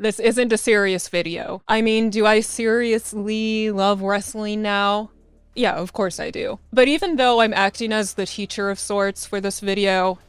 This isn't a serious video. I mean, do I seriously love wrestling now? Yeah, of course I do. But even though I'm acting as the teacher of sorts for this video,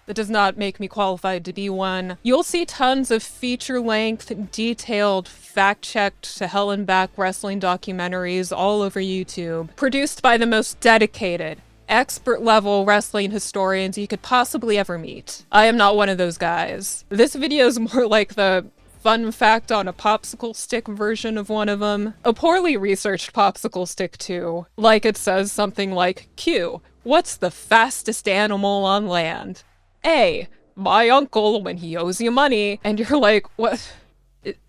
that does not make me qualified to be one. You'll see tons of feature-length, detailed, fact-checked to hell and back wrestling documentaries all over YouTube, produced by the most dedicated, expert-level wrestling historians you could possibly ever meet. I am not one of those guys. This video is more like the fun fact on a popsicle stick version of one of them. A poorly researched popsicle stick too. Like it says something like, Q, what's the fastest animal on land? A, my uncle when he owes you money. And you're like, what?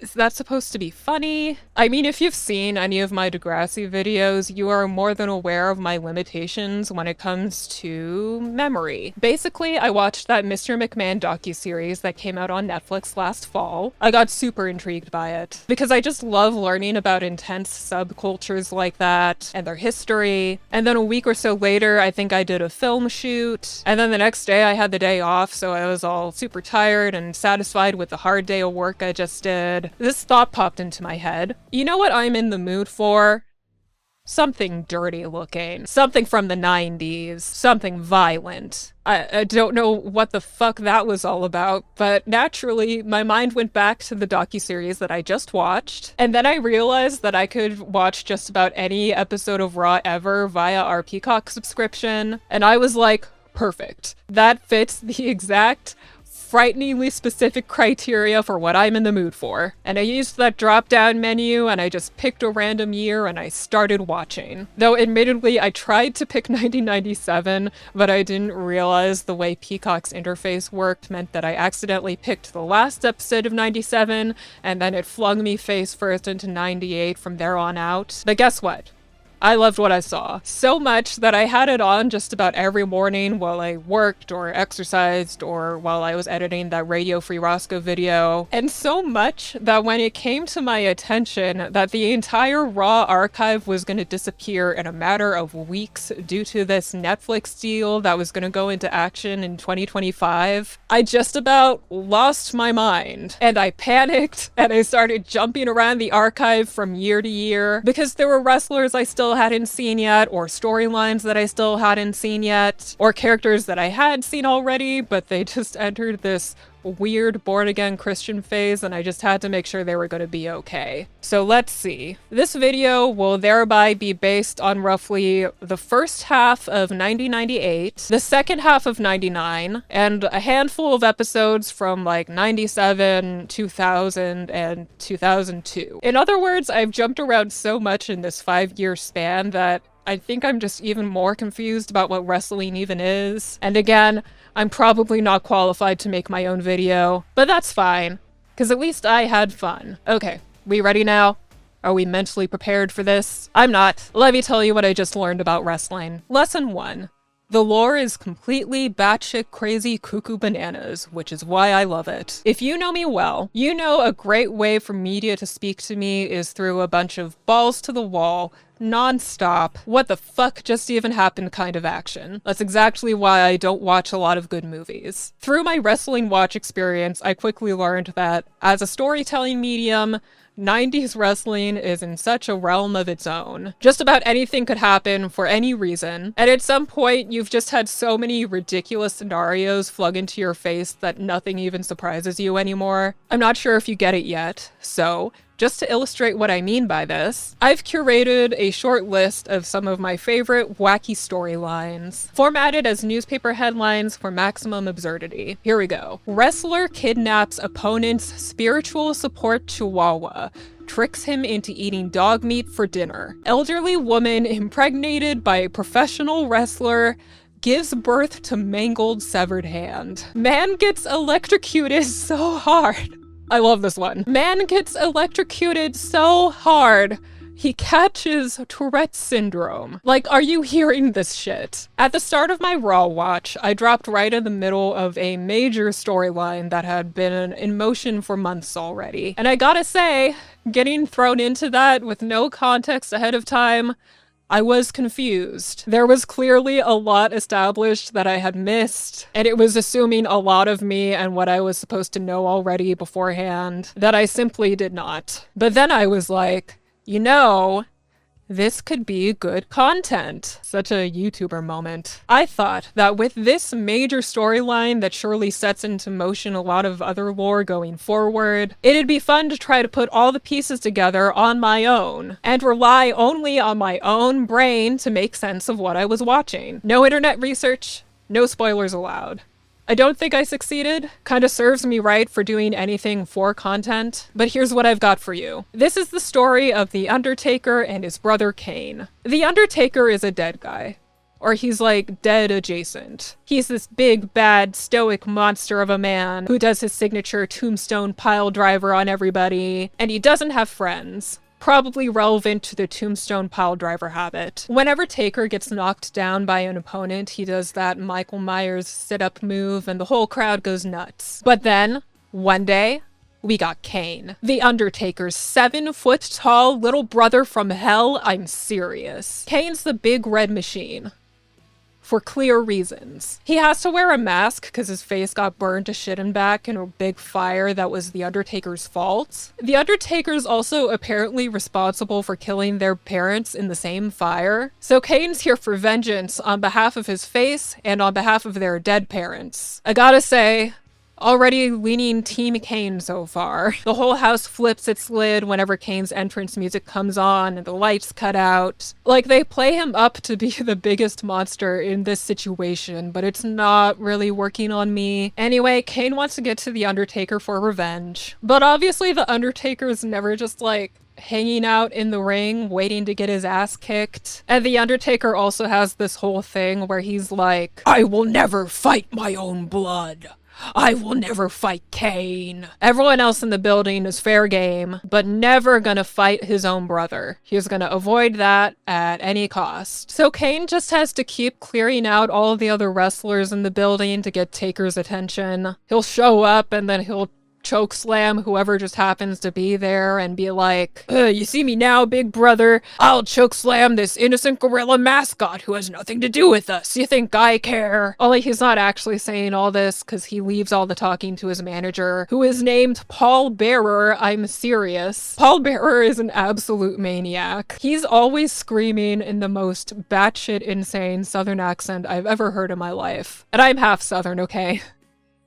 Is that supposed to be funny? I mean, if you've seen any of my Degrassi videos, you are more than aware of my limitations when it comes to memory. Basically, I watched that Mr. McMahon docuseries that came out on Netflix last fall. I got super intrigued by it, because I just love learning about intense subcultures like that, and their history. And then a week or so later, I think I did a film shoot, and then the next day I had the day off, so I was all super tired and satisfied with the hard day of work I just did. This thought popped into my head. You know what I'm in the mood for? Something dirty looking. Something from the 90s. Something violent. I don't know what the fuck that was all about, but naturally, my mind went back to the docuseries that I just watched, and then I realized that I could watch just about any episode of Raw ever via our Peacock subscription, and I was like, perfect. That fits the exact frighteningly specific criteria for what I'm in the mood for. And I used that drop-down menu and I just picked a random year and I started watching. Though admittedly, I tried to pick 1997, but I didn't realize the way Peacock's interface worked meant that I accidentally picked the last episode of 97, and then it flung me face first into 98 from there on out. But guess what? I loved what I saw. So much that I had it on just about every morning while I worked or exercised or while I was editing that Radio Free Roscoe video. And so much that when it came to my attention that the entire Raw archive was going to disappear in a matter of weeks due to this Netflix deal that was going to go into action in 2025, I just about lost my mind. And I panicked and I started jumping around the archive from year to year because there were wrestlers I still hadn't seen yet, or storylines that I still hadn't seen yet, or characters that I had seen already, but they just entered this weird born-again Christian phase, and I just had to make sure they were going to be okay. So let's see. This video will thereby be based on roughly the first half of 1998, the second half of 99, and a handful of episodes from like 97, 2000, and 2002. In other words, I've jumped around so much in this 5-year span that I think I'm just even more confused about what wrestling even is. And again, I'm probably not qualified to make my own video, but that's fine, because at least I had fun. Okay, we ready now? Are we mentally prepared for this? I'm not. Let me tell you what I just learned about wrestling. Lesson 1. The lore is completely batshit crazy cuckoo bananas, which is why I love it. If you know me well, you know a great way for media to speak to me is through a bunch of balls to the wall, non-stop, what the fuck just even happened kind of action. That's exactly why I don't watch a lot of good movies. Through my wrestling watch experience, I quickly learned that, as a storytelling medium, 90s wrestling is in such a realm of its own. Just about anything could happen for any reason, and at some point you've just had so many ridiculous scenarios flung into your face that nothing even surprises you anymore. I'm not sure if you get it yet, so just to illustrate what I mean by this, I've curated a short list of some of my favorite wacky storylines, formatted as newspaper headlines for maximum absurdity. Here we go. Wrestler kidnaps opponent's spiritual support chihuahua, tricks him into eating dog meat for dinner. Elderly woman impregnated by a professional wrestler gives birth to mangled severed hand. Man gets electrocuted so hard. I love this one. Man gets electrocuted so hard, he catches Tourette's syndrome. Like, are you hearing this shit? At the start of my Raw watch, I dropped right in the middle of a major storyline that had been in motion for months already. And I gotta say, getting thrown into that with no context ahead of time, I was confused. There was clearly a lot established that I had missed, and it was assuming a lot of me and what I was supposed to know already beforehand that I simply did not. But then I was like, you know, this could be good content. Such a YouTuber moment. I thought that with this major storyline that surely sets into motion a lot of other lore going forward, it'd be fun to try to put all the pieces together on my own and rely only on my own brain to make sense of what I was watching. No internet research, no spoilers allowed. I don't think I succeeded. Kinda serves me right for doing anything for content, but here's what I've got for you. This is the story of The Undertaker and his brother Kane. The Undertaker is a dead guy. Or he's like dead adjacent. He's this big, bad, stoic monster of a man who does his signature tombstone pile driver on everybody, and he doesn't have friends. Probably relevant to the tombstone pile driver habit. Whenever Taker gets knocked down by an opponent, he does that Michael Myers sit-up move and the whole crowd goes nuts. But then, one day, we got Kane. The Undertaker's 7-foot-tall little brother from hell. I'm serious. Kane's the big red machine. For clear reasons. He has to wear a mask because his face got burned to shit and back in a big fire that was The Undertaker's fault. The Undertaker's also apparently responsible for killing their parents in the same fire. So Kane's here for vengeance on behalf of his face and on behalf of their dead parents. I gotta say, already leaning Team Kane so far. The whole house flips its lid whenever Kane's entrance music comes on and the lights cut out. Like, they play him up to be the biggest monster in this situation, but it's not really working on me. Anyway, Kane wants to get to The Undertaker for revenge. But obviously The Undertaker's never just like hanging out in the ring, waiting to get his ass kicked. And The Undertaker also has this whole thing where he's like, I will never fight my own blood. I will never fight Kane. Everyone else in the building is fair game, but never gonna fight his own brother. He's gonna avoid that at any cost. So Kane just has to keep clearing out all of the other wrestlers in the building to get Taker's attention. He'll show up and then he'll choke slam whoever just happens to be there and be like, you see me now, big brother? I'll choke slam this innocent gorilla mascot who has nothing to do with us. You think I care? Only he's not actually saying all this because he leaves all the talking to his manager, who is named Paul Bearer. I'm serious. Paul Bearer is an absolute maniac. He's always screaming in the most batshit insane Southern accent I've ever heard in my life. And I'm half Southern, okay?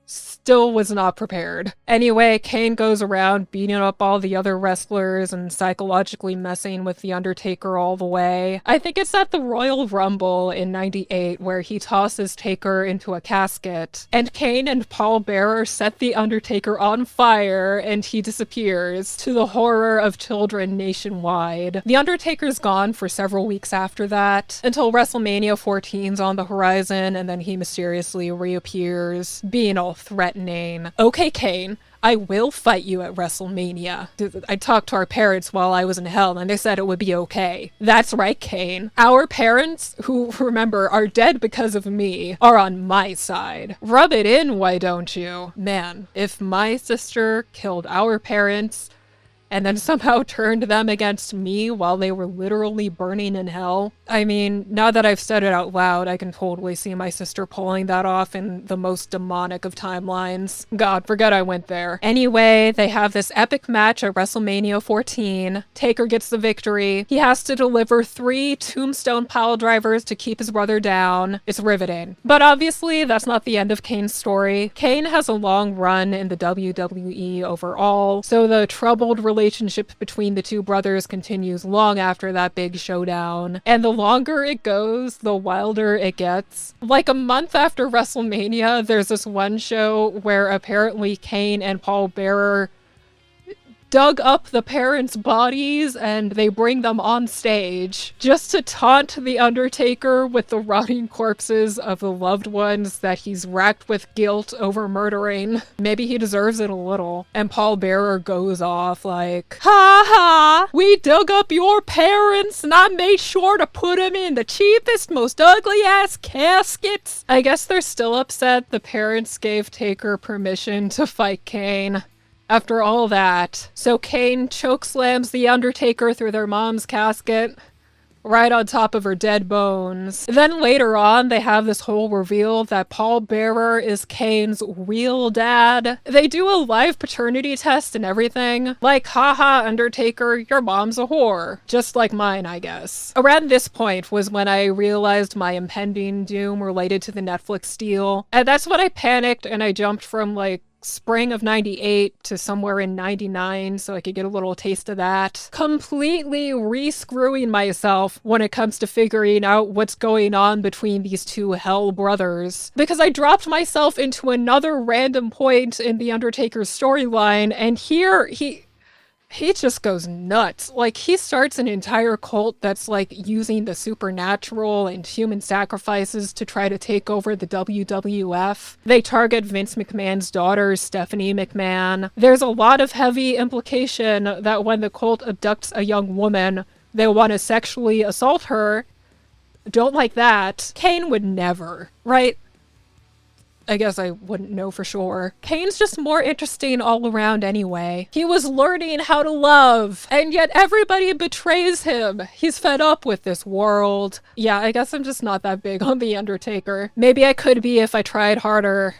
Still was not prepared. Anyway, Kane goes around beating up all the other wrestlers and psychologically messing with The Undertaker all the way. I think it's at the Royal Rumble in '98 where he tosses Taker into a casket, and Kane and Paul Bearer set The Undertaker on fire and he disappears, to the horror of children nationwide. The Undertaker's gone for several weeks after that, until WrestleMania 14's on the horizon, and then he mysteriously reappears, being all threatening. Okay, Kane, I will fight you at WrestleMania. I talked to our parents while I was in hell and they said it would be okay. That's right, Kane. Our parents, who, remember, are dead because of me, are on my side. Rub it in, why don't you? Man, if my sister killed our parents and then somehow turned them against me while they were literally burning in hell. I mean, now that I've said it out loud, I can totally see my sister pulling that off in the most demonic of timelines. God, forget I went there. Anyway, they have this epic match at WrestleMania 14. Taker gets the victory. He has to deliver 3 tombstone pile drivers to keep his brother down. It's riveting. But obviously, that's not the end of Kane's story. Kane has a long run in the WWE overall, so the troubled relationship between the two brothers continues long after that big showdown. And the longer it goes, the wilder it gets. Like a month after WrestleMania, there's this one show where apparently Kane and Paul Bearer dug up the parents' bodies and they bring them on stage just to taunt The Undertaker with the rotting corpses of the loved ones that he's racked with guilt over murdering. Maybe he deserves it a little. And Paul Bearer goes off like, ha ha, we dug up your parents and I made sure to put them in the cheapest, most ugly ass caskets. I guess they're still upset the parents gave Taker permission to fight Kane. After all that, so Kane chokeslams The Undertaker through their mom's casket. right on top of her dead bones. Then later on, they have this whole reveal that Paul Bearer is Kane's real dad. They do a live paternity test and everything. Like, haha, Undertaker, your mom's a whore. Just like mine, I guess. Around this point was when I realized my impending doom related to the Netflix deal. And that's when I panicked and I jumped from like spring of 98 to somewhere in 99 so I could get a little taste of that. Completely re-screwing myself when it comes to figuring out what's going on between these two hell brothers. Because I dropped myself into another random point in the Undertaker's storyline, and here he just goes nuts. Like, he starts an entire cult that's like using the supernatural and human sacrifices to try to take over the WWF. They target Vince McMahon's daughter, Stephanie McMahon. There's a lot of heavy implication that when the cult abducts a young woman, they want to sexually assault her. Don't like that. Kane would never, right? I guess I wouldn't know for sure. Kane's just more interesting all around anyway. He was learning how to love, and yet everybody betrays him. He's fed up with this world. Yeah, I guess I'm just not that big on The Undertaker. Maybe I could be if I tried harder,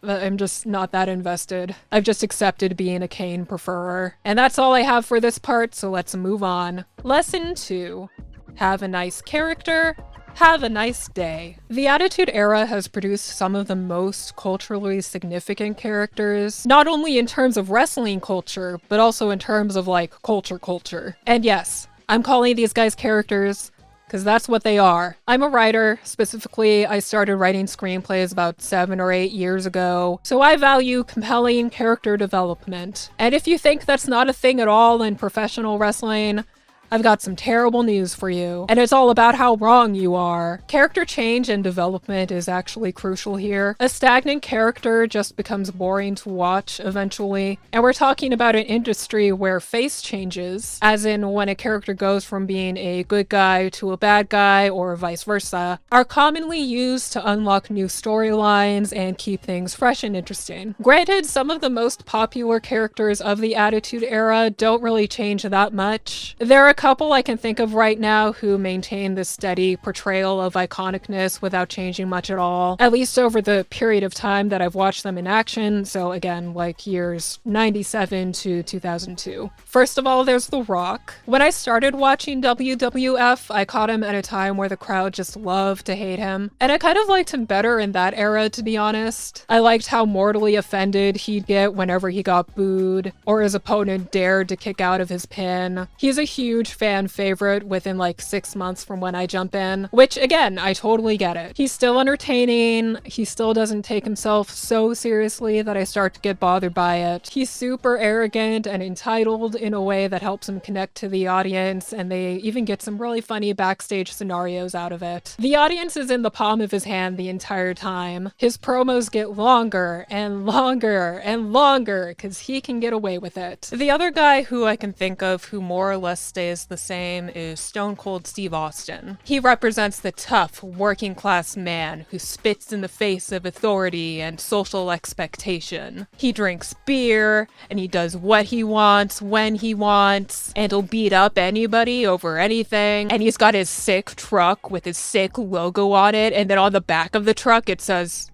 but I'm just not that invested. I've just accepted being a Kane preferer. And that's all I have for this part, so let's move on. Lesson 2. Have a nice character. Have a nice day. The Attitude Era has produced some of the most culturally significant characters, not only in terms of wrestling culture, but also in terms of like culture. And yes, I'm calling these guys characters because that's what they are. I'm a writer. Specifically, I started writing screenplays about 7 or 8 years ago, so I value compelling character development. And if you think that's not a thing at all in professional wrestling, I've got some terrible news for you, and it's all about how wrong you are. Character change and development is actually crucial here. A stagnant character just becomes boring to watch eventually, and we're talking about an industry where face changes, as in when a character goes from being a good guy to a bad guy or vice versa, are commonly used to unlock new storylines and keep things fresh and interesting. Granted, some of the most popular characters of the Attitude Era don't really change that much. There are a couple I can think of right now who maintain this steady portrayal of iconicness without changing much at all, at least over the period of time that I've watched them in action, so again, like years 97 to 2002. First of all, there's The Rock. When I started watching WWF, I caught him at a time where the crowd just loved to hate him, and I kind of liked him better in that era, to be honest. I liked how mortally offended he'd get whenever he got booed, or his opponent dared to kick out of his pin. He's a huge fan favorite within like 6 months from when I jump in, which again, I totally get it. He's still entertaining, he still doesn't take himself so seriously that I start to get bothered by it. He's super arrogant and entitled in a way that helps him connect to the audience, and they even get some really funny backstage scenarios out of it. The audience is in the palm of his hand the entire time. His promos get longer and longer and longer because he can get away with it. The other guy who I can think of who more or less stays the same is Stone Cold Steve Austin. He represents the tough, working class man who spits in the face of authority and social expectation. He drinks beer, and he does what he wants, when he wants, and he'll beat up anybody over anything, and he's got his sick truck with his sick logo on it, and then on the back of the truck it says...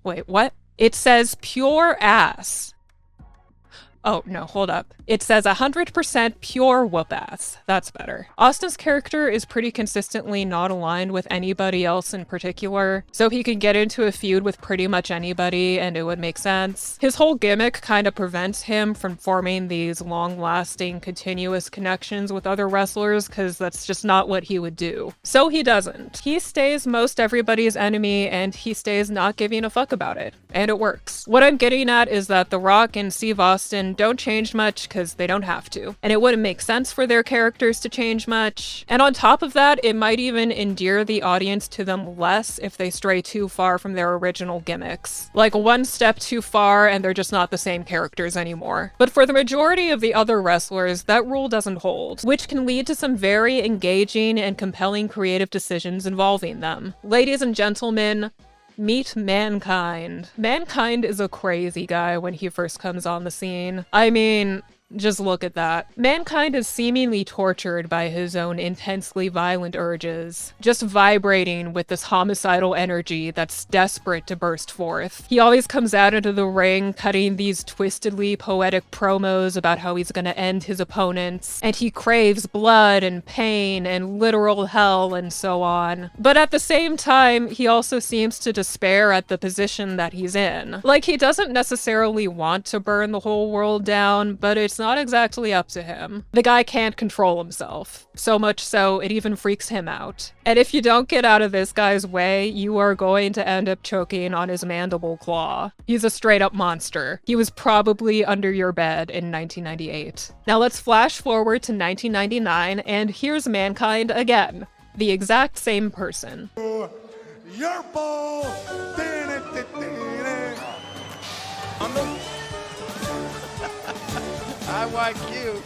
Wait, what? It says pure ass. Oh, no, hold up. It says 100% pure whoop-ass. That's better. Austin's character is pretty consistently not aligned with anybody else in particular, so he can get into a feud with pretty much anybody and it would make sense. His whole gimmick kind of prevents him from forming these long-lasting, continuous connections with other wrestlers because that's just not what he would do. So he doesn't. He stays most everybody's enemy and he stays not giving a fuck about it. And it works. What I'm getting at is that The Rock and Steve Austin don't change much because they don't have to. And it wouldn't make sense for their characters to change much. And on top of that, it might even endear the audience to them less if they stray too far from their original gimmicks. Like one step too far and they're just not the same characters anymore. But for the majority of the other wrestlers, that rule doesn't hold, which can lead to some very engaging and compelling creative decisions involving them. Ladies and gentlemen, meet Mankind. Mankind is a crazy guy when he first comes on the scene. I mean, Just look at that. Mankind is seemingly tortured by his own intensely violent urges, just vibrating with this homicidal energy that's desperate to burst forth. He always comes out into the ring, cutting these twistedly poetic promos about how he's gonna end his opponents, and he craves blood and pain and literal hell and so on. But at the same time, he also seems to despair at the position that he's in. Like, he doesn't necessarily want to burn the whole world down, but it's not exactly up to him. The guy can't control himself. So much so, it even freaks him out. And if you don't get out of this guy's way, you are going to end up choking on his mandible claw. He's a straight up monster. He was probably under your bed in 1998. Now let's flash forward to 1999, and here's Mankind again. The exact same person. Your ball. I like you.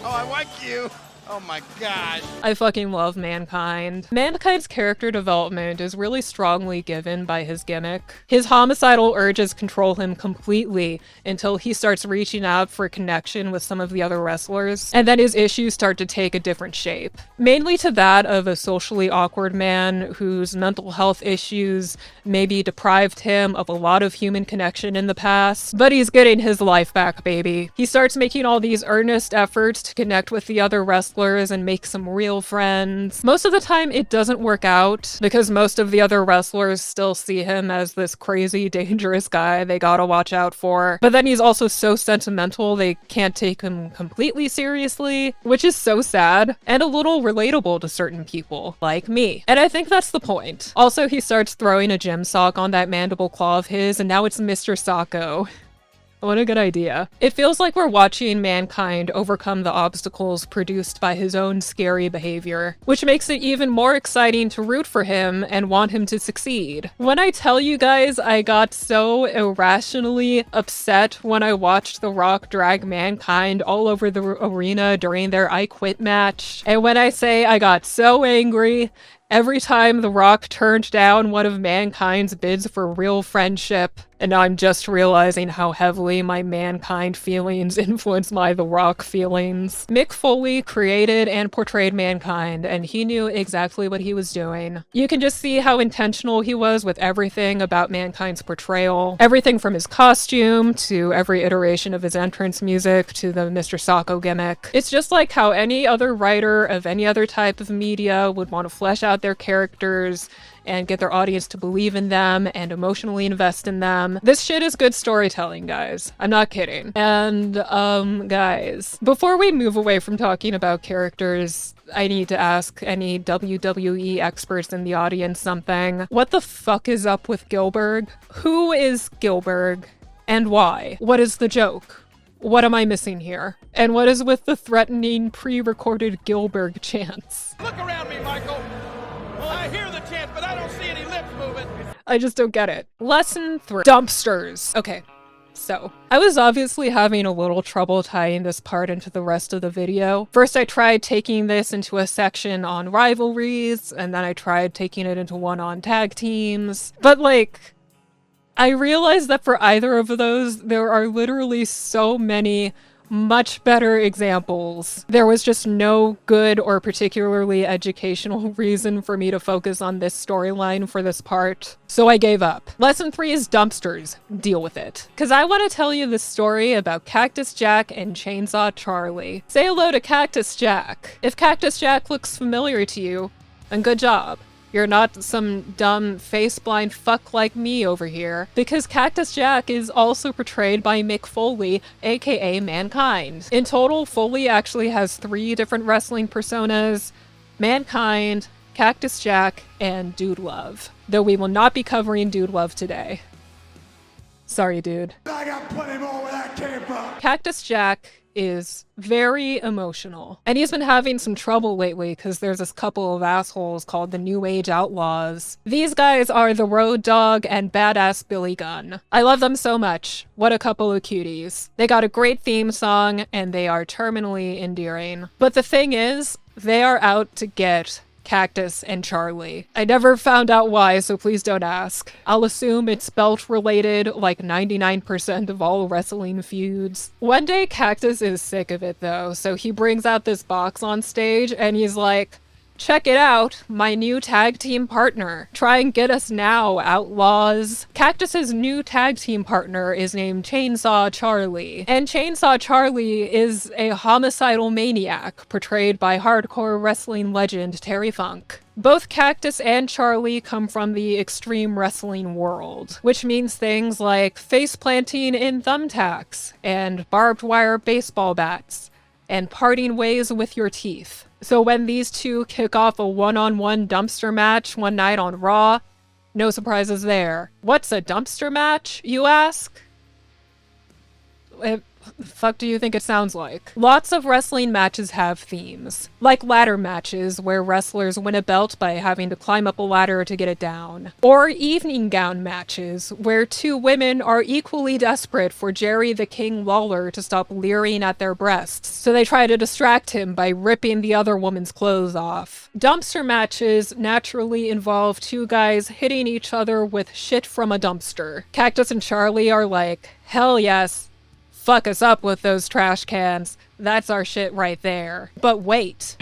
Oh, I like you. Oh my gosh. I fucking love Mankind. Mankind's character development is really strongly given by his gimmick. His homicidal urges control him completely until he starts reaching out for connection with some of the other wrestlers, and then his issues start to take a different shape. Mainly to that of a socially awkward man whose mental health issues maybe deprived him of a lot of human connection in the past, but he's getting his life back, baby. He starts making all these earnest efforts to connect with the other wrestlers and make some real friends. Most of the time it doesn't work out because most of the other wrestlers still see him as this crazy, dangerous guy they gotta watch out for. But then he's also so sentimental they can't take him completely seriously, which is so sad and a little relatable to certain people, like me. And I think that's the point. Also, he starts throwing a gym sock on that mandible claw of his, and now it's Mr. Socko. What a good idea. It feels like we're watching Mankind overcome the obstacles produced by his own scary behavior, which makes it even more exciting to root for him and want him to succeed. When I tell you guys I got so irrationally upset when I watched The Rock drag Mankind all over the arena during their I Quit match, and when I say I got so angry every time The Rock turned down one of Mankind's bids for real friendship, and now I'm just realizing how heavily my Mankind feelings influence my The Rock feelings. Mick Foley created and portrayed Mankind, and he knew exactly what he was doing. You can just see how intentional he was with everything about Mankind's portrayal. Everything from his costume, to every iteration of his entrance music, to the Mr. Socko gimmick. It's just like how any other writer of any other type of media would want to flesh out their characters and get their audience to believe in them and emotionally invest in them. This shit is good storytelling, guys. I'm not kidding. And, guys, before we move away from talking about characters, I need to ask any WWE experts in the audience something. What the fuck is up with Gillberg? Who is Gillberg? And why? What is the joke? What am I missing here? And what is with the threatening pre-recorded Gillberg chants? Look around me, Michael. Well, I hear the chant, but I don't see any lips moving. I just don't get it. Lesson 3. Dumpsters. Okay, so I was obviously having a little trouble tying this part into the rest of the video. First, I tried taking this into a section on rivalries, and then I tried taking it into one on tag teams. But like, I realized that for either of those, there are literally so many much better examples. There was just no good or particularly educational reason for me to focus on this storyline for this part, so I gave up. Lesson 3 is dumpsters. Deal with it. Because I want to tell you the story about Cactus Jack and Chainsaw Charlie. Say hello to Cactus Jack. If Cactus Jack looks familiar to you, then good job. You're not some dumb face-blind fuck like me over here, because Cactus Jack is also portrayed by Mick Foley, aka Mankind. In total, Foley actually has 3 different wrestling personas: Mankind, Cactus Jack, and Dude Love. Though we will not be covering Dude Love today. Sorry, dude. I got plenty more where that came from. Cactus Jack is very emotional. And he's been having some trouble lately because there's this couple of assholes called the New Age Outlaws. These guys are the Road Dogg and Badass Billy Gunn. I love them so much. What a couple of cuties. They got a great theme song and they are terminally endearing. But the thing is, they are out to get Cactus and Charlie. I never found out why, so please don't ask. I'll assume it's belt related, like 99% of all wrestling feuds. One day Cactus is sick of it though, so he brings out this box on stage and he's like, check it out, my new tag team partner. Try and get us now, outlaws. Cactus's new tag team partner is named Chainsaw Charlie. And Chainsaw Charlie is a homicidal maniac portrayed by hardcore wrestling legend Terry Funk. Both Cactus and Charlie come from the extreme wrestling world, which means things like face planting in thumbtacks and barbed wire baseball bats and parting ways with your teeth. So when these two kick off a one-on-one dumpster match one night on Raw, no surprises there. What's a dumpster match, you ask? The fuck do you think it sounds like? Lots of wrestling matches have themes, like ladder matches where wrestlers win a belt by having to climb up a ladder to get it down, or evening gown matches where two women are equally desperate for Jerry the King Lawler to stop leering at their breasts, so they try to distract him by ripping the other woman's clothes off. Dumpster matches naturally involve two guys hitting each other with shit from a dumpster. Cactus and Charlie are like, hell yes. Fuck us up with those trash cans. That's our shit right there. But wait.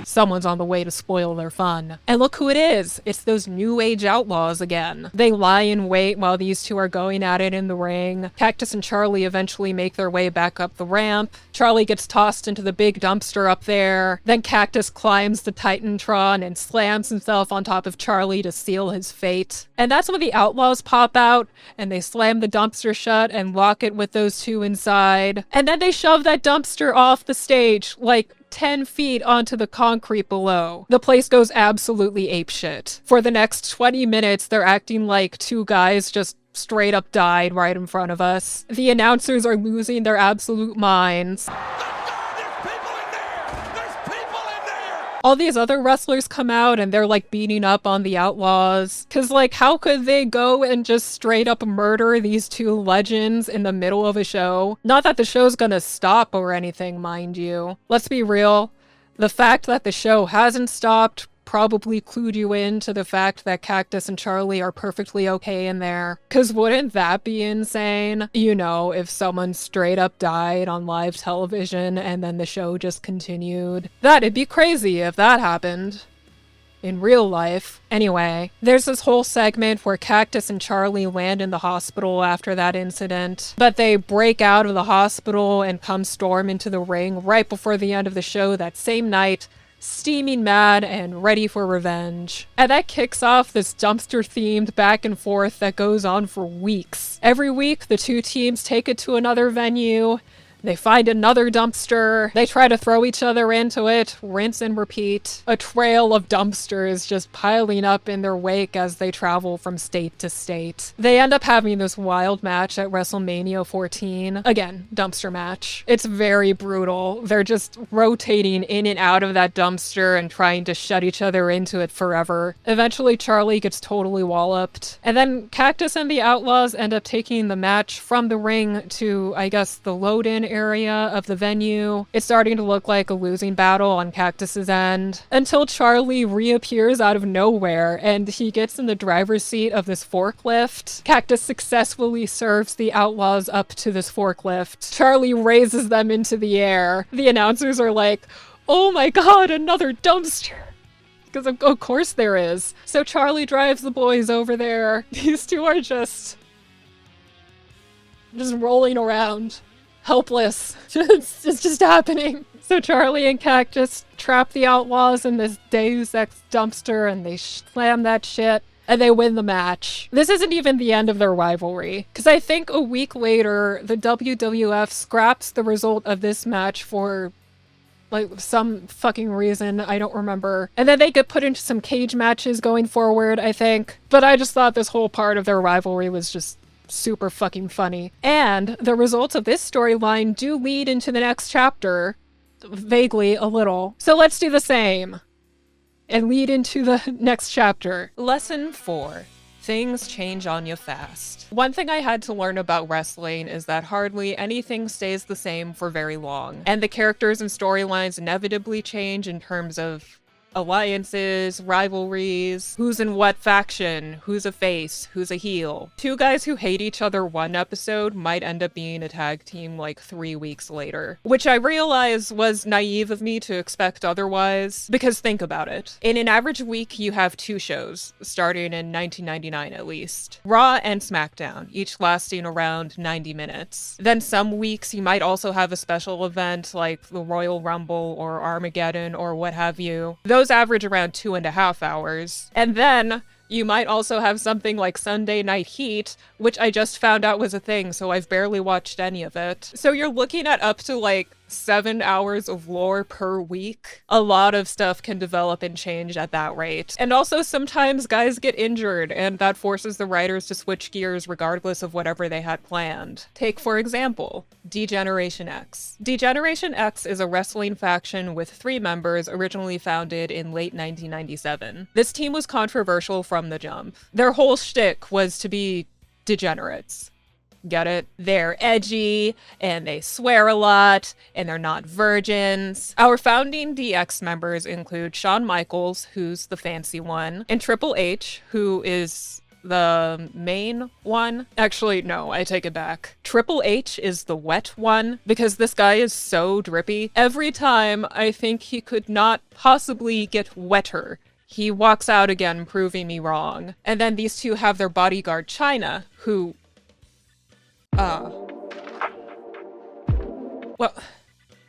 Someone's on the way to spoil their fun. And look who it is! It's those new age outlaws again. They lie in wait while these two are going at it in the ring. Cactus and Charlie eventually make their way back up the ramp. Charlie gets tossed into the big dumpster up there. Then Cactus climbs the Titantron and slams himself on top of Charlie to seal his fate. And that's when the outlaws pop out and they slam the dumpster shut and lock it with those two inside. And then they shove that dumpster off the stage, like 10 feet onto the concrete below. The place goes absolutely apeshit. For the next 20 minutes, they're acting like two guys just straight up died right in front of us. The announcers are losing their absolute minds. All these other wrestlers come out and they're like beating up on the outlaws. Cause like, how could they go and just straight up murder these two legends in the middle of a show? Not that the show's gonna stop or anything, mind you. Let's be real. The fact that the show hasn't stopped probably clued you in to the fact that Cactus and Charlie are perfectly okay in there. Cause wouldn't that be insane? You know, if someone straight up died on live television and then the show just continued. That'd be crazy if that happened. In real life. Anyway, there's this whole segment where Cactus and Charlie land in the hospital after that incident, but they break out of the hospital and come storm into the ring right before the end of the show that same night, steaming mad and ready for revenge. And that kicks off this dumpster-themed back and forth that goes on for weeks. Every week, the two teams take it to another venue. They find another dumpster. They try to throw each other into it. Rinse and repeat. A trail of dumpsters just piling up in their wake as they travel from state to state. They end up having this wild match at WrestleMania 14. Again, dumpster match. It's very brutal. They're just rotating in and out of that dumpster and trying to shut each other into it forever. Eventually, Charlie gets totally walloped. And then Cactus and the Outlaws end up taking the match from the ring to, I guess, the load-in area of the venue. It's starting to look like a losing battle on Cactus's end until Charlie reappears out of nowhere and he gets in the driver's seat of this forklift. Cactus successfully serves the Outlaws up to this forklift. Charlie raises them into the air. The announcers are like, oh my god, another dumpster. Because of course there is. So Charlie drives the boys over there. These two are just rolling around. Helpless. It's just happening. So Charlie and Cactus trap the Outlaws in this Deus Ex dumpster and they slam that shit and they win the match. This isn't even the end of their rivalry, because I think a week later, the WWF scraps the result of this match for like some fucking reason, I don't remember. And then they get put into some cage matches going forward, I think. But I just thought this whole part of their rivalry was just super fucking funny. And the results of this storyline do lead into the next chapter. Vaguely, a little. So let's do the same. And lead into the next chapter. Lesson 4. Things change on you fast. One thing I had to learn about wrestling is that hardly anything stays the same for very long. And the characters and storylines inevitably change in terms of alliances, rivalries, who's in what faction, who's a face, who's a heel. Two guys who hate each other one episode might end up being a tag team like 3 weeks later, which I realize was naive of me to expect otherwise, because think about it. In an average week, you have 2 shows, starting in 1999 at least. Raw and SmackDown, each lasting around 90 minutes. Then some weeks you might also have a special event like the Royal Rumble or Armageddon or what have you. Those average around 2.5 hours. And then you might also have something like Sunday Night Heat, which I just found out was a thing, so I've barely watched any of it. So you're looking at up to like 7 hours of lore per week. A lot of stuff can develop and change at that rate. And also sometimes guys get injured, and that forces the writers to switch gears regardless of whatever they had planned. Take, for example, D-Generation X. D-Generation X is a wrestling faction with 3 members originally founded in late 1997. This team was controversial from the jump. Their whole shtick was to be degenerates. Get it? They're edgy, and they swear a lot, and they're not virgins. Our founding DX members include Shawn Michaels, who's the fancy one, and Triple H, who is the main one. Actually, no, I take it back. Triple H is the wet one, because this guy is so drippy. Every time I think he could not possibly get wetter, he walks out again, proving me wrong. And then these two have their bodyguard, Chyna, who well,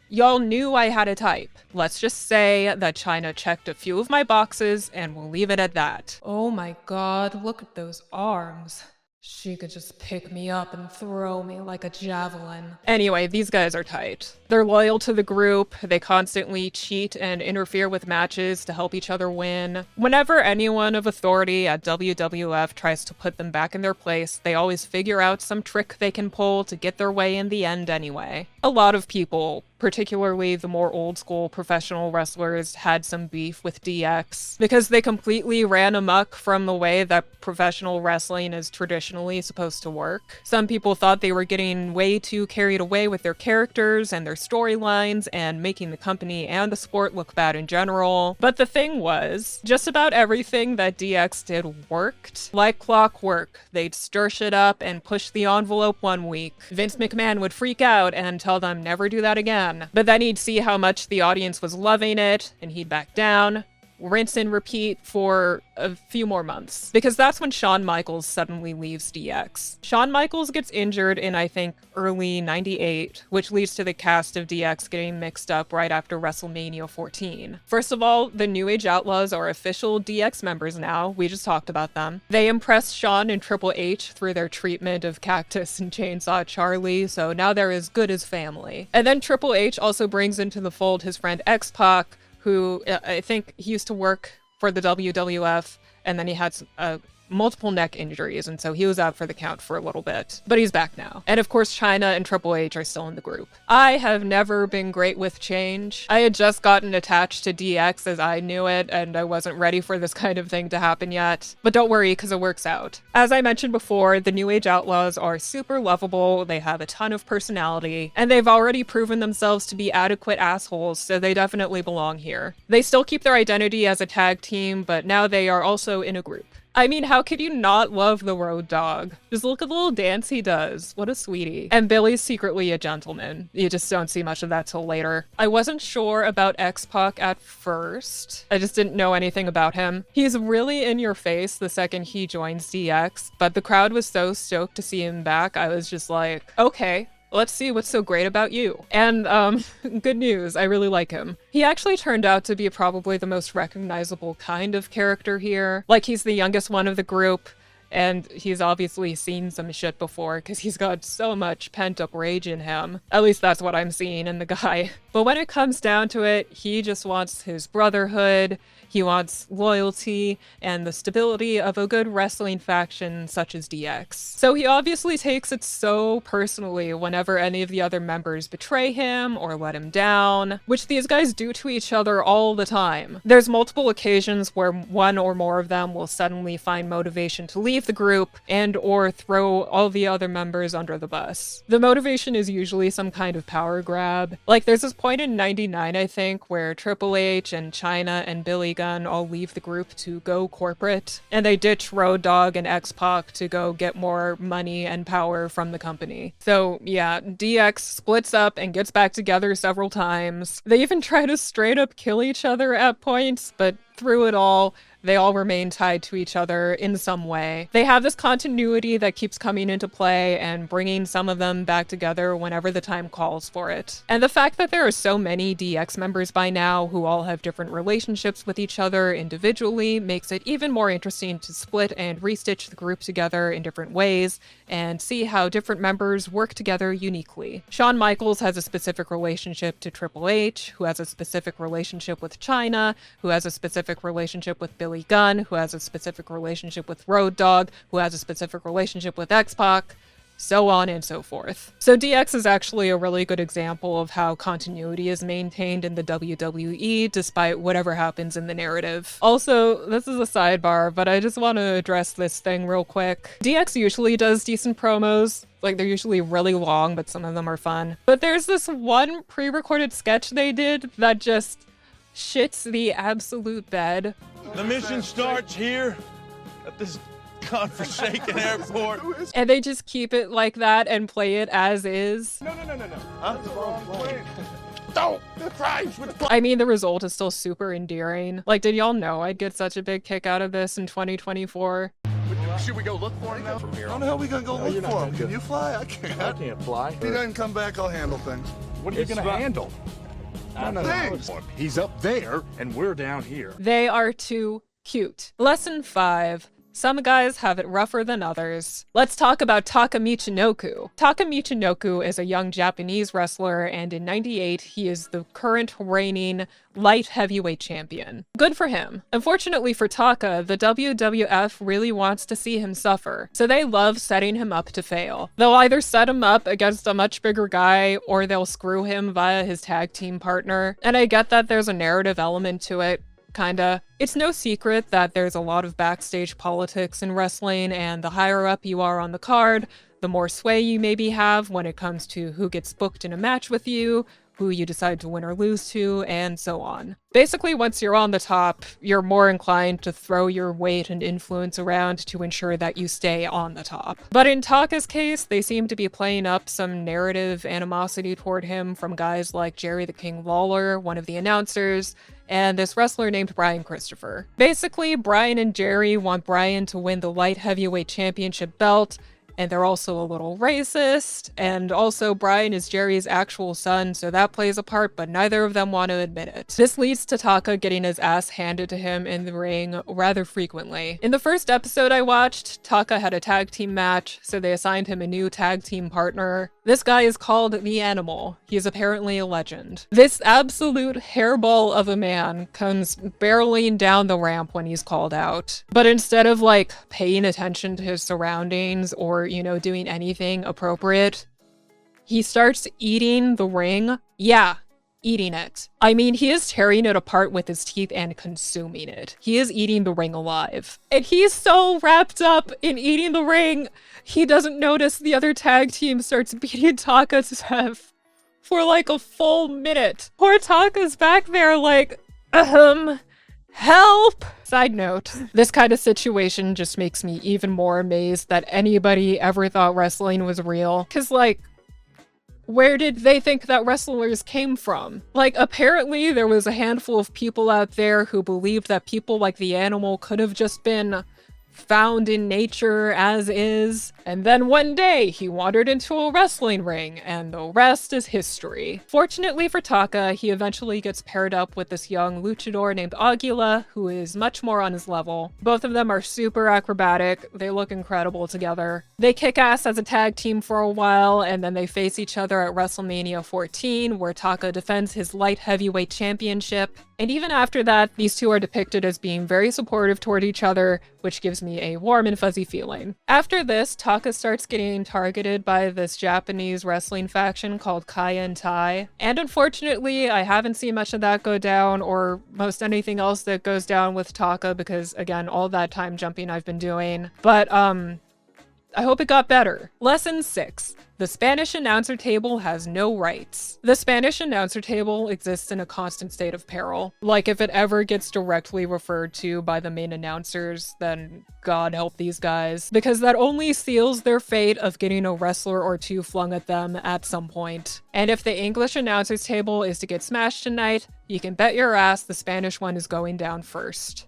y'all knew I had a type. Let's just say that Chyna checked a few of my boxes, and we'll leave it at that. Oh my god, look at those arms. She could just pick me up and throw me like a javelin. Anyway, these guys are tight. They're loyal to the group, they constantly cheat and interfere with matches to help each other win. Whenever anyone of authority at WWF tries to put them back in their place, they always figure out some trick they can pull to get their way in the end anyway. A lot of people, particularly the more old-school professional wrestlers, had some beef with DX because they completely ran amok from the way that professional wrestling is traditionally supposed to work. Some people thought they were getting way too carried away with their characters and their storylines and making the company and the sport look bad in general. But the thing was, just about everything that DX did worked. Like clockwork, they'd stir shit up and push the envelope one week. Vince McMahon would freak out and tell them never do that again. But then he'd see how much the audience was loving it, and he'd back down, rinse and repeat for a few more months. Because that's when Shawn Michaels suddenly leaves DX. Shawn Michaels gets injured in, I think, early 98, which leads to the cast of DX getting mixed up right after WrestleMania 14. First of all, the New Age Outlaws are official DX members now. We just talked about them. They impressed Shawn and Triple H through their treatment of Cactus and Chainsaw Charlie, so now they're as good as family. And then Triple H also brings into the fold his friend X-Pac, who I think he used to work for the WWF, and then he had multiple neck injuries, and so he was out for the count for a little bit. But he's back now. And of course, Chyna and Triple H are still in the group. I have never been great with change. I had just gotten attached to DX as I knew it, and I wasn't ready for this kind of thing to happen yet. But don't worry, because it works out. As I mentioned before, the New Age Outlaws are super lovable, they have a ton of personality, and they've already proven themselves to be adequate assholes, so they definitely belong here. They still keep their identity as a tag team, but now they are also in a group. I mean, how could you not love the Road Dogg? Just look at the little dance he does. What a sweetie. And Billy's secretly a gentleman. You just don't see much of that till later. I wasn't sure about X-Pac at first. I just didn't know anything about him. He's really in your face the second he joins DX, but the crowd was so stoked to see him back, I was just like, okay. Let's see what's so great about you. And, good news, I really like him. He actually turned out to be probably the most recognizable kind of character here. Like, he's the youngest one of the group, and he's obviously seen some shit before because he's got so much pent-up rage in him. At least that's what I'm seeing in the guy. But when it comes down to it, he just wants his brotherhood, he wants loyalty, and the stability of a good wrestling faction such as DX. So he obviously takes it so personally whenever any of the other members betray him or let him down, which these guys do to each other all the time. There's multiple occasions where one or more of them will suddenly find motivation to leave leave the group and or throw all the other members under the bus. The motivation is usually some kind of power grab. Like, there's this point in 99, I think, where Triple H and Chyna and Billy Gunn all leave the group to go corporate, and they ditch Road Dogg and X-Pac to go get more money and power from the company. So yeah, DX splits up and gets back together several times. They even try to straight up kill each other at points, but through it all, they all remain tied to each other in some way. They have this continuity that keeps coming into play and bringing some of them back together whenever the time calls for it. And the fact that there are so many DX members by now who all have different relationships with each other individually makes it even more interesting to split and restitch the group together in different ways and see how different members work together uniquely. Shawn Michaels has a specific relationship to Triple H, who has a specific relationship with Chyna, who has a specific relationship with Billy Gunn, who has a specific relationship with Road Dogg, who has a specific relationship with X-Pac, so on and so forth. So DX is actually a really good example of how continuity is maintained in the WWE despite whatever happens in the narrative. Also, this is a sidebar, but I just want to address this thing real quick. DX usually does decent promos. Like, they're usually really long, but some of them are fun. But there's this one pre-recorded sketch they did that just shits the absolute bed. The mission starts here at this godforsaken airport. And they just keep it like that and play it as is. No. Huh? That's the wrong plane. Don't! Christ! I mean, the result is still super endearing. Like, did y'all know I'd get such a big kick out of this in 2024? Should we go look for him now from here? How the hell are we gonna go look for him? Can you fly? I can't. I can't fly. If he doesn't come back, I'll handle things. What are you gonna handle? Things. He's up there, and we're down here. They are too cute. Lesson 5. Some guys have it rougher than others. Let's talk about Taka Michinoku. Taka Michinoku is a young Japanese wrestler, and in '98, he is the current reigning light heavyweight champion. Good for him. Unfortunately for Taka, the WWF really wants to see him suffer, so they love setting him up to fail. They'll either set him up against a much bigger guy, or they'll screw him via his tag team partner. And I get that there's a narrative element to it. Kinda. It's no secret that there's a lot of backstage politics in wrestling, and the higher up you are on the card, the more sway you maybe have when it comes to who gets booked in a match with you, who you decide to win or lose to, and so on. Basically, once you're on the top, you're more inclined to throw your weight and influence around to ensure that you stay on the top. But in Taka's case, they seem to be playing up some narrative animosity toward him from guys like Jerry the King Lawler, one of the announcers, and this wrestler named Brian Christopher. Basically, Brian and Jerry want Brian to win the light heavyweight championship belt, and they're also a little racist, and also Brian is Jerry's actual son, so that plays a part, but neither of them want to admit it. This leads to Taka getting his ass handed to him in the ring rather frequently. In the first episode I watched, Taka had a tag team match, so they assigned him a new tag team partner. This guy is called The Animal. He is apparently a legend. This absolute hairball of a man comes barreling down the ramp when he's called out. But instead of like paying attention to his surroundings or, doing anything appropriate, he starts eating the ring. Yeah, eating it. I mean, he is tearing it apart with his teeth and consuming it. He is eating the ring alive. And he's so wrapped up in eating the ring, he doesn't notice the other tag team starts beating Taka to death for like a full minute. Poor Taka's back there like, help! Side note, this kind of situation just makes me even more amazed that anybody ever thought wrestling was real. Cause like, where did they think that wrestlers came from? Like, apparently there was a handful of people out there who believed that people like The Animal could have just been found in nature as is, and then one day he wandered into a wrestling ring, and the rest is history. Fortunately for Taka, he eventually gets paired up with this young luchador named Aguila, who is much more on his level. Both of them are super acrobatic, they look incredible together. They kick ass as a tag team for a while, and then they face each other at WrestleMania 14, where Taka defends his light heavyweight championship. And even after that, these two are depicted as being very supportive toward each other, which gives me a warm and fuzzy feeling. After this, Taka starts getting targeted by this Japanese wrestling faction called Kai Tai. And unfortunately, I haven't seen much of that go down, or most anything else that goes down with Taka, because again, all that time jumping I've been doing. But I hope it got better. Lesson 6. The Spanish announcer table has no rights. The Spanish announcer table exists in a constant state of peril. Like, if it ever gets directly referred to by the main announcers, then God help these guys. Because that only seals their fate of getting a wrestler or two flung at them at some point. And if the English announcers table is to get smashed tonight, you can bet your ass the Spanish one is going down first.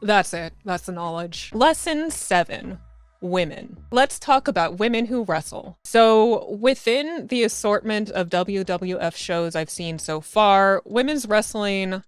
That's it. That's the knowledge. Lesson 7. Women. Let's talk about women who wrestle. So within the assortment of WWF shows I've seen so far, women's wrestling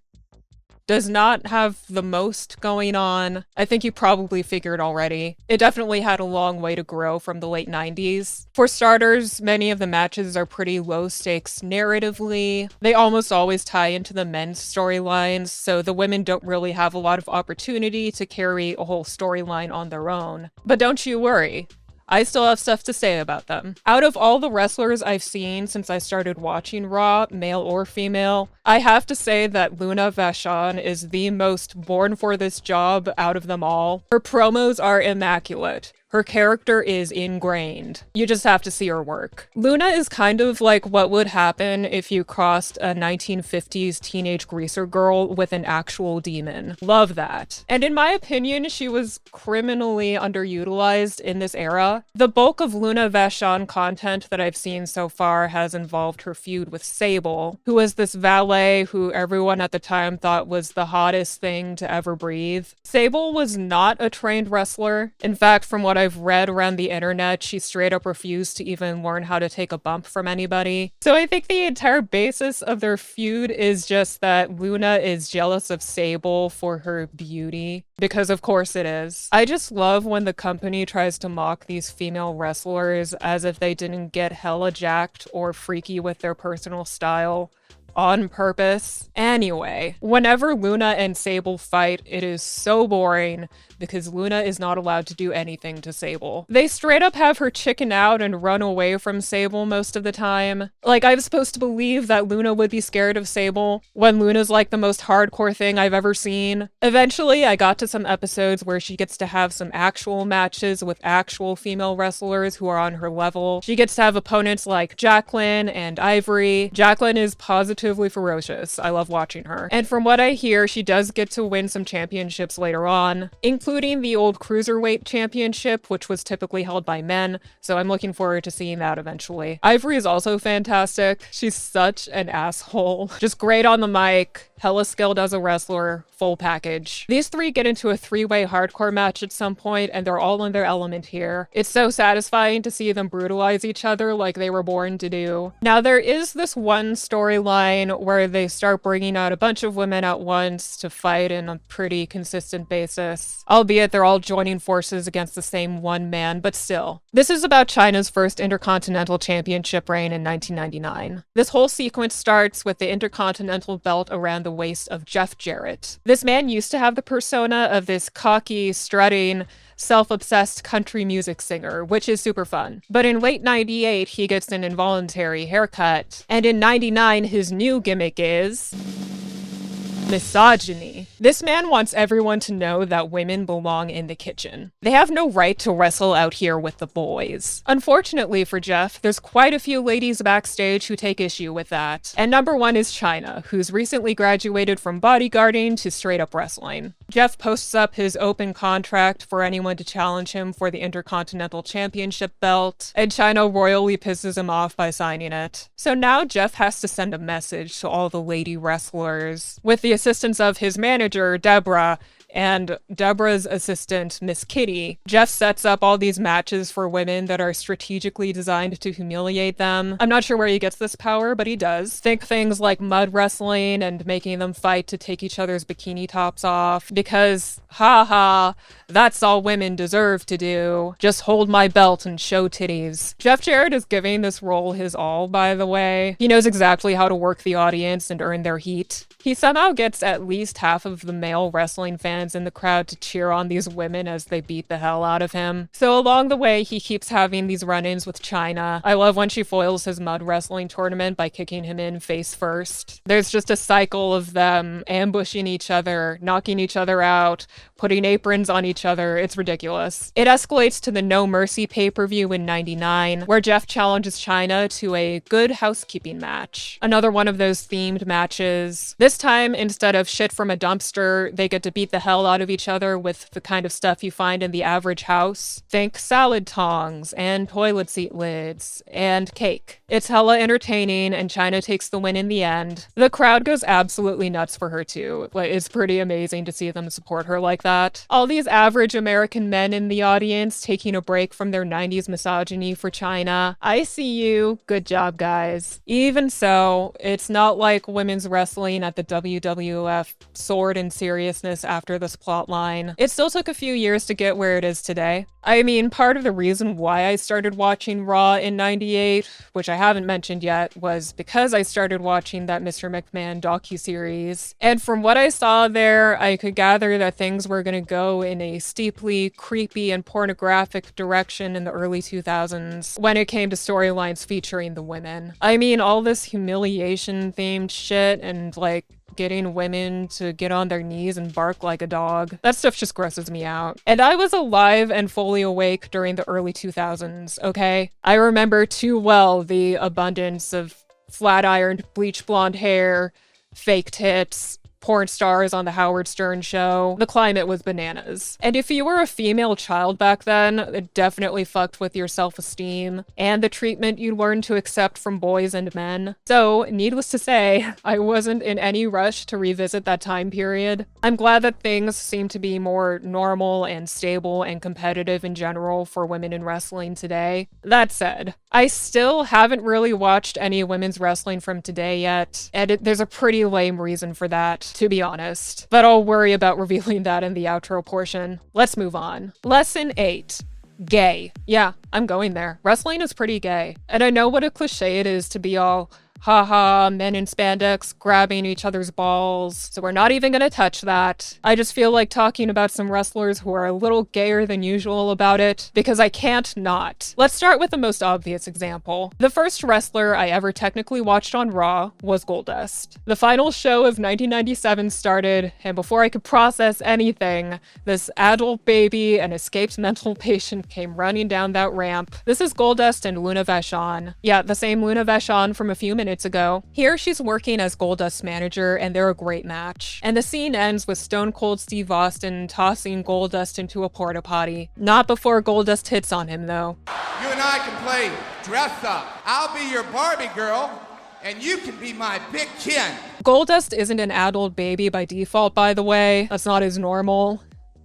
does not have the most going on. I think you probably figured already. It definitely had a long way to grow from the late 90s. For starters, many of the matches are pretty low stakes narratively. They almost always tie into the men's storylines, so the women don't really have a lot of opportunity to carry a whole storyline on their own. But don't you worry. I still have stuff to say about them. Out of all the wrestlers I've seen since I started watching Raw, male or female, I have to say that Luna Vachon is the most born for this job out of them all. Her promos are immaculate. Her character is ingrained. You just have to see her work. Luna is kind of like what would happen if you crossed a 1950s teenage greaser girl with an actual demon. Love that. And in my opinion, she was criminally underutilized in this era. The bulk of Luna Vachon content that I've seen so far has involved her feud with Sable, who was this valet who everyone at the time thought was the hottest thing to ever breathe. Sable was not a trained wrestler. In fact, from what I've read around the internet, she straight up refused to even learn how to take a bump from anybody. So I think the entire basis of their feud is just that Luna is jealous of Sable for her beauty, because of course it is. I just love when the company tries to mock these female wrestlers as if they didn't get hella jacked or freaky with their personal style on purpose. Anyway, whenever Luna and Sable fight, it is so boring because Luna is not allowed to do anything to Sable. They straight up have her chicken out and run away from Sable most of the time. Like, I was supposed to believe that Luna would be scared of Sable when Luna's like the most hardcore thing I've ever seen. Eventually, I got to some episodes where she gets to have some actual matches with actual female wrestlers who are on her level. She gets to have opponents like Jacqueline and Ivory. Jacqueline is positively ferocious. I love watching her. And from what I hear, she does get to win some championships later on, including the old Cruiserweight Championship, which was typically held by men, so I'm looking forward to seeing that eventually. Ivory is also fantastic. She's such an asshole. Just great on the mic, hella skilled as a wrestler, full package. These three get into a three-way hardcore match at some point, and they're all in their element here. It's so satisfying to see them brutalize each other like they were born to do. Now, there is this one storyline where they start bringing out a bunch of women at once to fight in a pretty consistent basis. Albeit they're all joining forces against the same one man, but still. This is about China's first Intercontinental Championship reign in 1999. This whole sequence starts with the Intercontinental belt around the waist of Jeff Jarrett. This man used to have the persona of this cocky, strutting, self-obsessed country music singer, which is super fun. But in late 98, he gets an involuntary haircut, and in 99, his new gimmick is misogyny. This man wants everyone to know that women belong in the kitchen. They have no right to wrestle out here with the boys. Unfortunately for Jeff, there's quite a few ladies backstage who take issue with that. And number one is China, who's recently graduated from bodyguarding to straight up wrestling. Jeff posts up his open contract for anyone to challenge him for the Intercontinental Championship belt, and China royally pisses him off by signing it. So now Jeff has to send a message to all the lady wrestlers, with the assistance of his manager, Deborah, and Deborah's assistant, Miss Kitty. Jeff sets up all these matches for women that are strategically designed to humiliate them. I'm not sure where he gets this power, but he does. Think things like mud wrestling and making them fight to take each other's bikini tops off, because, haha, that's all women deserve to do. Just hold my belt and show titties. Jeff Jarrett is giving this role his all, by the way. He knows exactly how to work the audience and earn their heat. He somehow gets at least half of the male wrestling fans in the crowd to cheer on these women as they beat the hell out of him. So along the way, he keeps having these run-ins with China. I love when she foils his mud wrestling tournament by kicking him in face first. There's just a cycle of them ambushing each other, knocking each other out, putting aprons on each other. It's ridiculous. It escalates to the No Mercy pay-per-view in '99, where Jeff challenges China to a Good Housekeeping match. Another one of those themed matches. This time, instead of shit from a dumpster, they get to beat the hell out of each other with the kind of stuff you find in the average house. Think salad tongs, and toilet seat lids, and cake. It's hella entertaining, and China takes the win in the end. The crowd goes absolutely nuts for her too. Like, it's pretty amazing to see them support her like that. All these average American men in the audience taking a break from their 90s misogyny for China. I see you. Good job, guys. Even so, it's not like women's wrestling at the WWF soared in seriousness after this plotline. It still took a few years to get where it is today. I mean, part of the reason why I started watching Raw in '98, which I haven't mentioned yet, was because I started watching that Mr. McMahon docuseries. And from what I saw there, I could gather that things were going to go in a steeply creepy and pornographic direction in the early 2000s when it came to storylines featuring the women. I mean, all this humiliation-themed shit and, like, getting women to get on their knees and bark like a dog. That stuff just grosses me out. And I was alive and fully awake during the early 2000s, okay? I remember too well the abundance of flat-ironed, bleach blonde hair, fake tits, porn stars on the Howard Stern show. The climate was bananas. And if you were a female child back then, it definitely fucked with your self-esteem and the treatment you learned to accept from boys and men. So, needless to say, I wasn't in any rush to revisit that time period. I'm glad that things seem to be more normal and stable and competitive in general for women in wrestling today. That said, I still haven't really watched any women's wrestling from today yet, and there's a pretty lame reason for that, to be honest. But I'll worry about revealing that in the outro portion. Let's move on. Lesson 8. Gay. Yeah, I'm going there. Wrestling is pretty gay. And I know what a cliche it is to be all, haha, men in spandex grabbing each other's balls, so we're not even gonna touch that. I just feel like talking about some wrestlers who are a little gayer than usual about it, because I can't not. Let's start with the most obvious example. The first wrestler I ever technically watched on Raw was Goldust. The final show of 1997 started, and before I could process anything, this adult baby and escaped mental patient came running down that ramp. This is Goldust and Luna Vachon. Yeah, the same Luna Vachon from a few minutes ago. Here she's working as Goldust's manager, and they're a great match. And the scene ends with Stone Cold Steve Austin tossing Goldust into a porta potty. Not before Goldust hits on him, though. You and I can play dress up. I'll be your Barbie girl, and you can be my big Ken. Goldust isn't an adult baby by default, by the way. That's not his normal.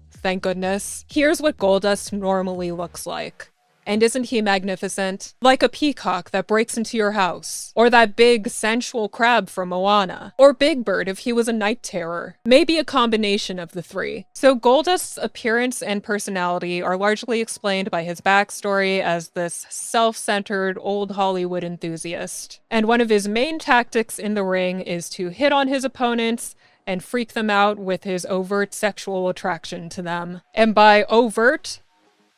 Thank goodness. Here's what Goldust normally looks like. And isn't he magnificent? Like a peacock that breaks into your house. Or that big, sensual crab from Moana. Or Big Bird if he was a night terror. Maybe a combination of the three. So Goldust's appearance and personality are largely explained by his backstory as this self-centered old Hollywood enthusiast. And one of his main tactics in the ring is to hit on his opponents and freak them out with his overt sexual attraction to them. And by overt,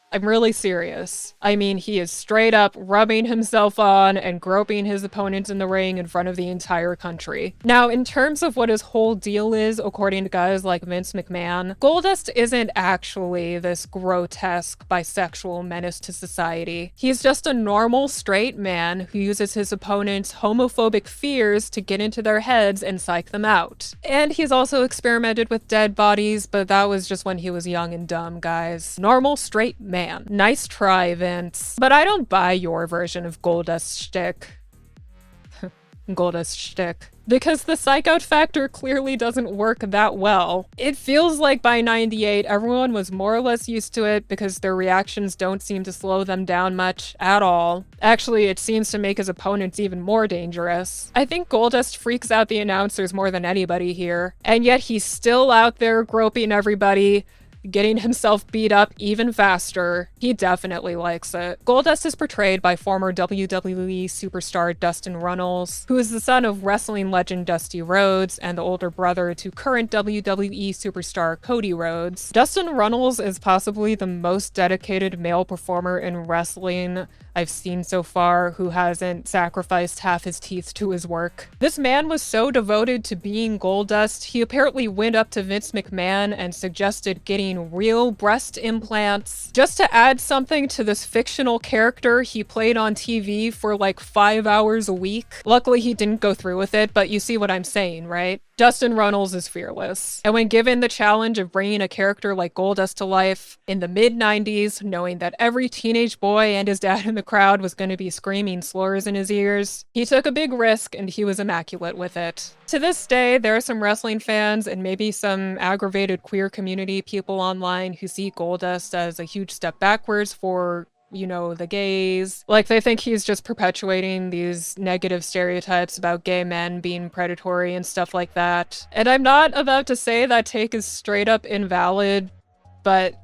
I'm really serious. I mean, he is straight up rubbing himself on and groping his opponents in the ring in front of the entire country. Now, in terms of what his whole deal is, according to guys like Vince McMahon, Goldust isn't actually this grotesque bisexual menace to society. He's just a normal straight man who uses his opponents' homophobic fears to get into their heads and psych them out. And he's also experimented with dead bodies, but that was just when he was young and dumb, guys. Normal straight man. Nice try, Vince. But I don't buy your version of Goldust's shtick. Goldust shtick. Because the psych-out factor clearly doesn't work that well. It feels like by 98, everyone was more or less used to it because their reactions don't seem to slow them down much at all. Actually, it seems to make his opponents even more dangerous. I think Goldust freaks out the announcers more than anybody here, and yet he's still out there groping everybody, getting himself beat up even faster. He definitely likes it. Goldust is portrayed by former WWE superstar Dustin Runnels, who is the son of wrestling legend Dusty Rhodes and the older brother to current WWE superstar Cody Rhodes. Dustin Runnels is possibly the most dedicated male performer in wrestling I've seen so far who hasn't sacrificed half his teeth to his work. This man was so devoted to being Goldust, he apparently went up to Vince McMahon and suggested getting real breast implants just to add something to this fictional character he played on TV for like 5 hours a week. Luckily, he didn't go through with it, but you see what I'm saying, right? Dustin Runnels is fearless. And when given the challenge of bringing a character like Goldust to life in the mid-90s, knowing that every teenage boy and his dad in the crowd was going to be screaming slurs in his ears, he took a big risk and he was immaculate with it. To this day, there are some wrestling fans and maybe some aggravated queer community people online who see Goldust as a huge step backwards for, you know, the gays. Like, they think he's just perpetuating these negative stereotypes about gay men being predatory and stuff like that. And I'm not about to say that take is straight up invalid, but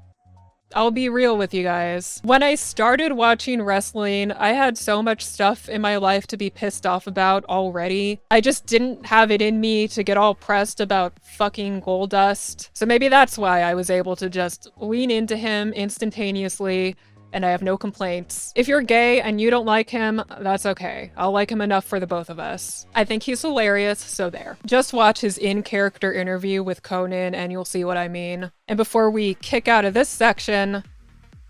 I'll be real with you guys. When I started watching wrestling, I had so much stuff in my life to be pissed off about already. I just didn't have it in me to get all pressed about fucking Goldust. So maybe that's why I was able to just lean into him instantaneously, and I have no complaints. If you're gay and you don't like him, that's okay. I'll like him enough for the both of us. I think he's hilarious, so there. Just watch his in-character interview with Conan and you'll see what I mean. And before we kick out of this section,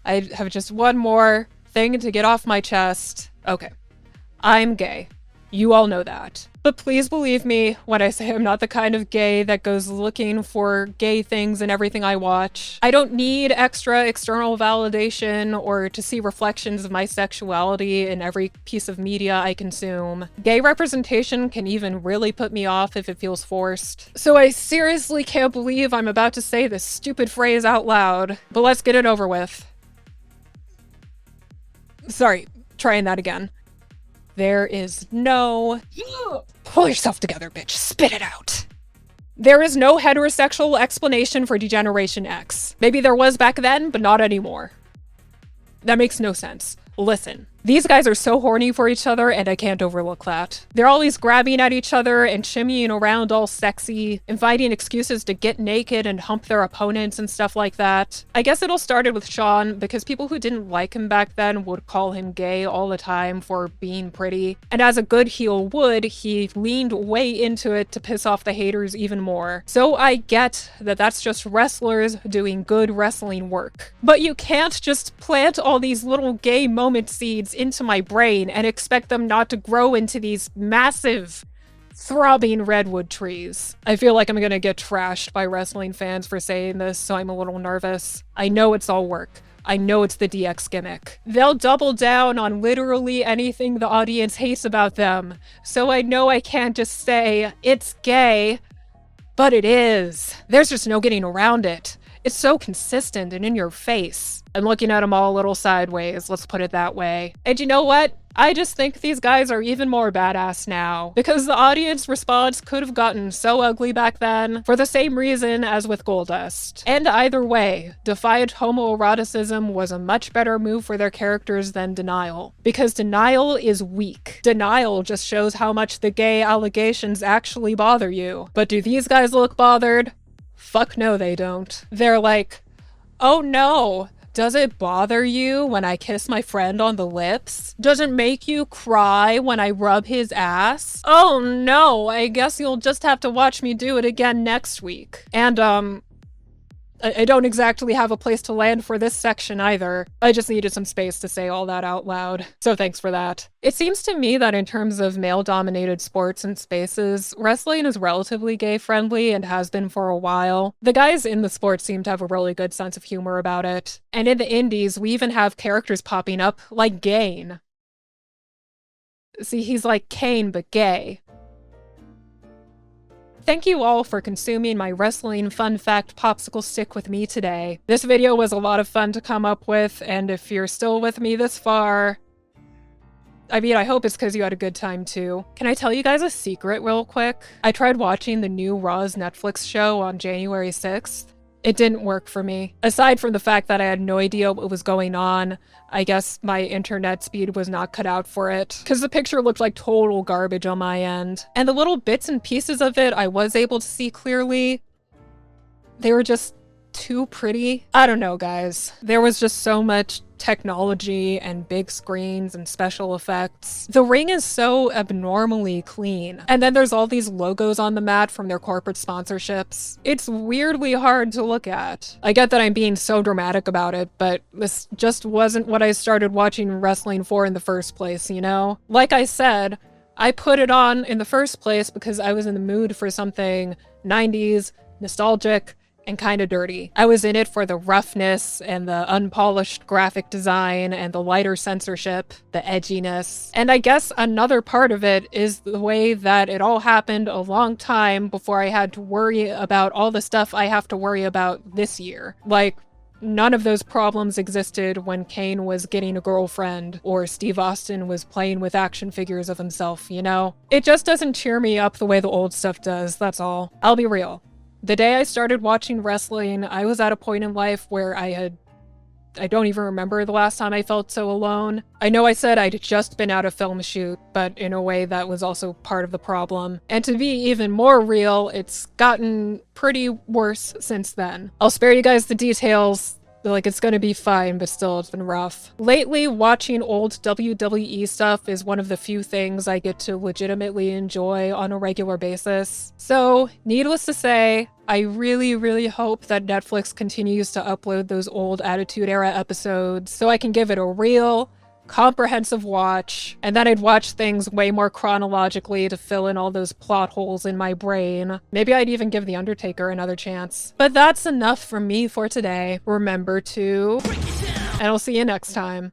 I have just one more thing to get off my chest. Okay, I'm gay. You all know that. But please believe me when I say I'm not the kind of gay that goes looking for gay things in everything I watch. I don't need extra external validation or to see reflections of my sexuality in every piece of media I consume. Gay representation can even really put me off if it feels forced. So I seriously can't believe I'm about to say this stupid phrase out loud, but let's get it over with. Sorry, trying that again. There is no... Pull yourself together, bitch. Spit it out. There is no heterosexual explanation for Degeneration X. Maybe there was back then, but not anymore. That makes no sense. Listen. These guys are so horny for each other, and I can't overlook that. They're always grabbing at each other and shimmying around all sexy, and finding excuses to get naked and hump their opponents and stuff like that. I guess it all started with Shawn, because people who didn't like him back then would call him gay all the time for being pretty. And as a good heel would, he leaned way into it to piss off the haters even more. So I get that that's just wrestlers doing good wrestling work. But you can't just plant all these little gay moment seeds into my brain and expect them not to grow into these massive, throbbing redwood trees. I feel like I'm gonna get trashed by wrestling fans for saying this, so I'm a little nervous. I know it's all work. I know it's the DX gimmick. They'll double down on literally anything the audience hates about them, so I know I can't just say, it's gay, but it is. There's just no getting around it. It's so consistent and in your face. I'm looking at them all a little sideways, let's put it that way. And you know what? I just think these guys are even more badass now, because the audience response could have gotten so ugly back then for the same reason as with Goldust. And either way, defiant homoeroticism was a much better move for their characters than denial, because denial is weak. Denial just shows how much the gay allegations actually bother you. But do these guys look bothered? Fuck no, they don't. They're like, oh no, does it bother you when I kiss my friend on the lips? Does it make you cry when I rub his ass? Oh no, I guess you'll just have to watch me do it again next week. And, I don't exactly have a place to land for this section either. I just needed some space to say all that out loud. So thanks for that. It seems to me that in terms of male-dominated sports and spaces, wrestling is relatively gay-friendly and has been for a while. The guys in the sport seem to have a really good sense of humor about it. And in the indies, we even have characters popping up like Gane. See, he's like Kane, but gay. Thank you all for consuming my wrestling fun fact popsicle stick with me today. This video was a lot of fun to come up with, and if you're still with me this far, I mean, I hope it's because you had a good time too. Can I tell you guys a secret real quick? I tried watching the new Raw's Netflix show on January 6th. It didn't work for me. Aside from the fact that I had no idea what was going on, I guess my internet speed was not cut out for it, because the picture looked like total garbage on my end. And the little bits and pieces of it I was able to see clearly, they were just too pretty. I don't know, guys. There was just so much technology and big screens and special effects. The ring is so abnormally clean. And then there's all these logos on the mat from their corporate sponsorships. It's weirdly hard to look at. I get that I'm being so dramatic about it, but this just wasn't what I started watching wrestling for in the first place, you know? Like I said, I put it on in the first place because I was in the mood for something 90s, nostalgic, and kind of dirty. I was in it for the roughness and the unpolished graphic design and the lighter censorship, the edginess. And I guess another part of it is the way that it all happened a long time before I had to worry about all the stuff I have to worry about this year. Like, none of those problems existed when Kane was getting a girlfriend or Steve Austin was playing with action figures of himself, you know? It just doesn't cheer me up the way the old stuff does, that's all. I'll be real. The day I started watching wrestling, I was at a point in life where I don't even remember the last time I felt so alone. I know I said I'd just been out of film shoot, but in a way that was also part of the problem. And to be even more real, it's gotten pretty worse since then. I'll spare you guys the details. Like, it's gonna be fine, but still, it's been rough. Lately, watching old WWE stuff is one of the few things I get to legitimately enjoy on a regular basis. So, needless to say, I really, really hope that Netflix continues to upload those old Attitude Era episodes so I can give it a real, comprehensive watch, and then I'd watch things way more chronologically to fill in all those plot holes in my brain. Maybe I'd even give The Undertaker another chance. But that's enough from me for today. Remember to... and I'll see you next time.